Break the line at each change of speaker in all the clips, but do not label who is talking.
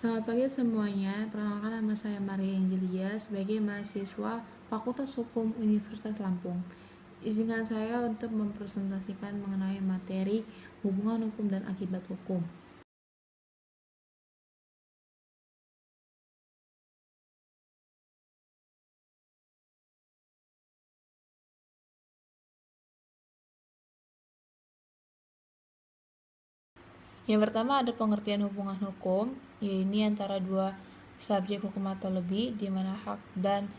Selamat pagi semuanya, perkenalkan nama saya Maria Angelia sebagai mahasiswa Fakultas Hukum Universitas Lampung. Izinkan saya untuk mempresentasikan mengenai materi hubungan hukum dan akibat hukum. Yang pertama ada pengertian hubungan hukum, yaitu antara dua subjek hukum atau lebih, di mana hak dan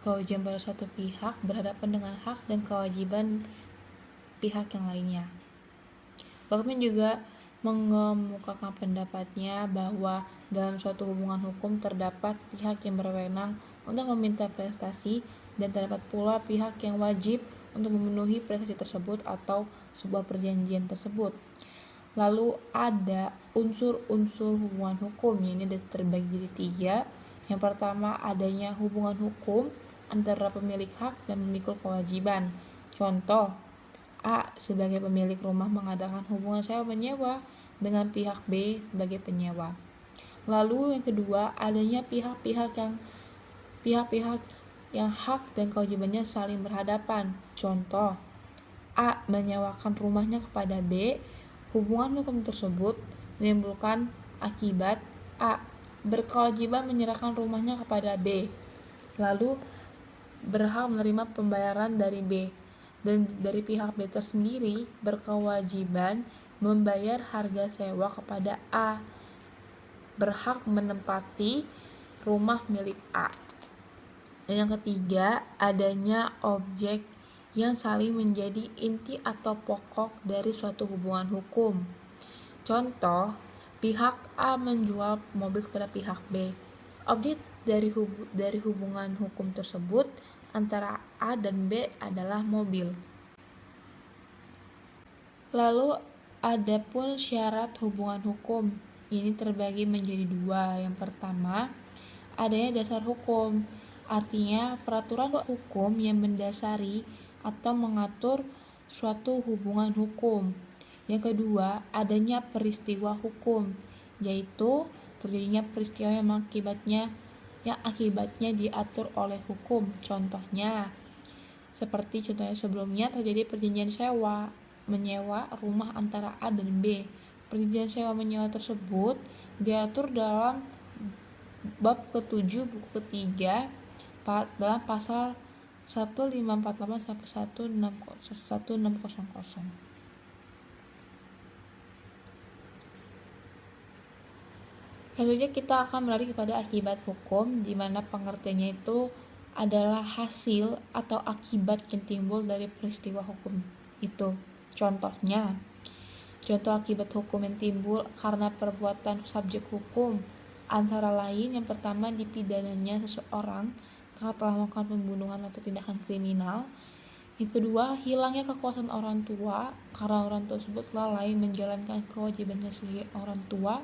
kewajiban pada suatu pihak berhadapan dengan hak dan kewajiban pihak yang lainnya. Bahkan juga mengemukakan pendapatnya bahwa dalam suatu hubungan hukum terdapat pihak yang berwenang untuk meminta prestasi dan terdapat pula pihak yang wajib untuk memenuhi prestasi tersebut atau sebuah perjanjian tersebut. Lalu ada unsur-unsur hubungan hukum, ini terbagi jadi 3. Yang pertama adanya hubungan hukum antara pemilik hak dan pemikul kewajiban. Contoh, A sebagai pemilik rumah mengadakan hubungan sewa menyewa dengan pihak B sebagai penyewa. Lalu yang kedua adanya pihak-pihak yang hak dan kewajibannya saling berhadapan. Contoh, A menyewakan rumahnya kepada B. Hubungan hukum tersebut menimbulkan akibat A berkewajiban menyerahkan rumahnya kepada B, lalu berhak menerima pembayaran dari B, dan dari pihak B tersendiri berkewajiban membayar harga sewa kepada A, berhak menempati rumah milik A. Dan yang ketiga adanya objek yang saling menjadi inti atau pokok dari suatu hubungan hukum. Contoh, pihak A menjual mobil kepada pihak B. Objek dari hubungan hukum tersebut antara A dan B adalah mobil. Lalu ada pun syarat hubungan hukum. Ini terbagi menjadi 2. Yang pertama, adanya dasar hukum. Artinya peraturan hukum yang mendasari atau mengatur suatu hubungan hukum. Yang kedua, adanya peristiwa hukum, yaitu terjadinya peristiwa yang akibatnya diatur oleh hukum. Contohnya sebelumnya terjadi perjanjian sewa menyewa rumah antara A dan B. Perjanjian sewa menyewa tersebut diatur dalam bab ke-7 buku ketiga dalam pasal 1548 sampai 1600. Selanjutnya kita akan beralih kepada akibat hukum, di mana pengertiannya itu adalah hasil atau akibat yang timbul dari peristiwa hukum itu. Contoh akibat hukum yang timbul karena perbuatan subjek hukum antara lain yang pertama dipidananya seseorang karena telah melakukan pembunuhan atau tindakan kriminal. Yang kedua, hilangnya kekuasaan orang tua karena orang tua tersebut lalai menjalankan kewajibannya sebagai orang tua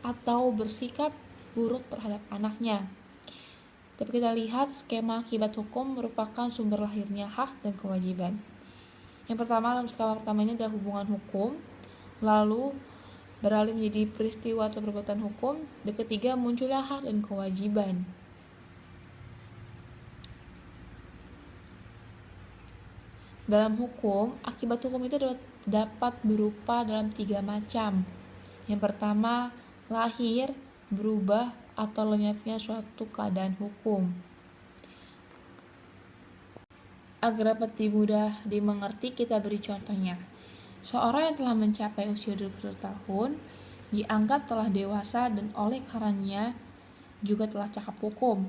atau bersikap buruk terhadap anaknya. Tapi kita lihat skema akibat hukum merupakan sumber lahirnya hak dan kewajiban. Yang pertama, dalam skema pertama ini adalah hubungan hukum, lalu beralih menjadi peristiwa atau perbuatan hukum, dan ketiga munculnya hak dan kewajiban. Dalam hukum, akibat hukum itu dapat berupa dalam 3 macam. Yang pertama, lahir, berubah, atau lenyapnya suatu keadaan hukum. Agar dapat mudah dimengerti, kita beri contohnya. Seorang yang telah mencapai usia 21 tahun dianggap telah dewasa dan oleh karenanya juga telah cakap hukum.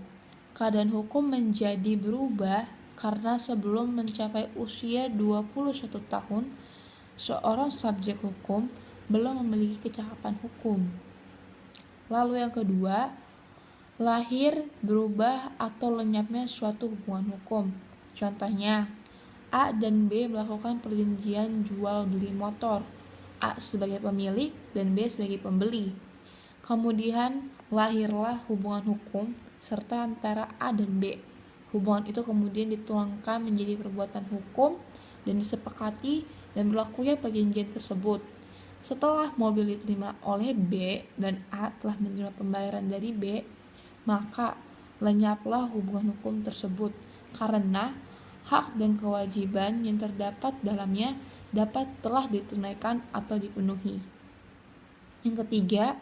Keadaan hukum menjadi berubah karena sebelum mencapai usia 21 tahun, seorang subjek hukum belum memiliki kecakapan hukum. Lalu yang kedua, lahir, berubah, atau lenyapnya suatu hubungan hukum. Contohnya, A dan B melakukan perjanjian jual beli motor. A sebagai pemilik dan B sebagai pembeli. Kemudian lahirlah hubungan hukum serta antara A dan B. Hubungan itu kemudian dituangkan menjadi perbuatan hukum dan disepakati dan berlakunya perjanjian tersebut. Setelah mobil diterima oleh B dan A telah menerima pembayaran dari B, maka lenyaplah hubungan hukum tersebut karena hak dan kewajiban yang terdapat dalamnya dapat telah ditunaikan atau dipenuhi. Yang ketiga,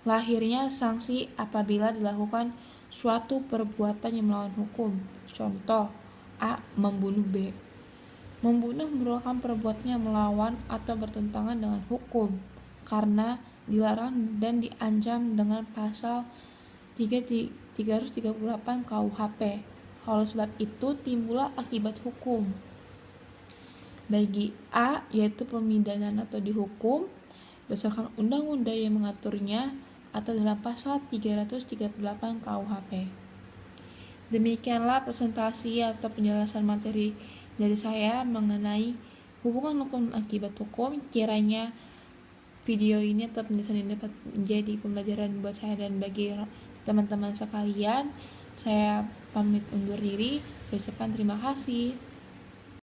lahirnya sanksi apabila dilakukan suatu perbuatan yang melawan hukum. Contoh, A. Membunuh B. Membunuh merupakan perbuatan yang melawan atau bertentangan dengan hukum karena dilarang dan diancam dengan pasal 338 KUHP. Oleh sebab itu timbullah akibat hukum. Bagi A, yaitu pemindahan atau dihukum berdasarkan undang-undang yang mengaturnya atau dalam pasal 338 KUHP. Demikianlah presentasi atau penjelasan materi dari saya mengenai hubungan hukum dan akibat hukum. Kiranya video ini atau penjelasan ini dapat menjadi pembelajaran buat saya dan bagi teman-teman sekalian. Saya pamit undur diri. Saya ucapkan terima kasih.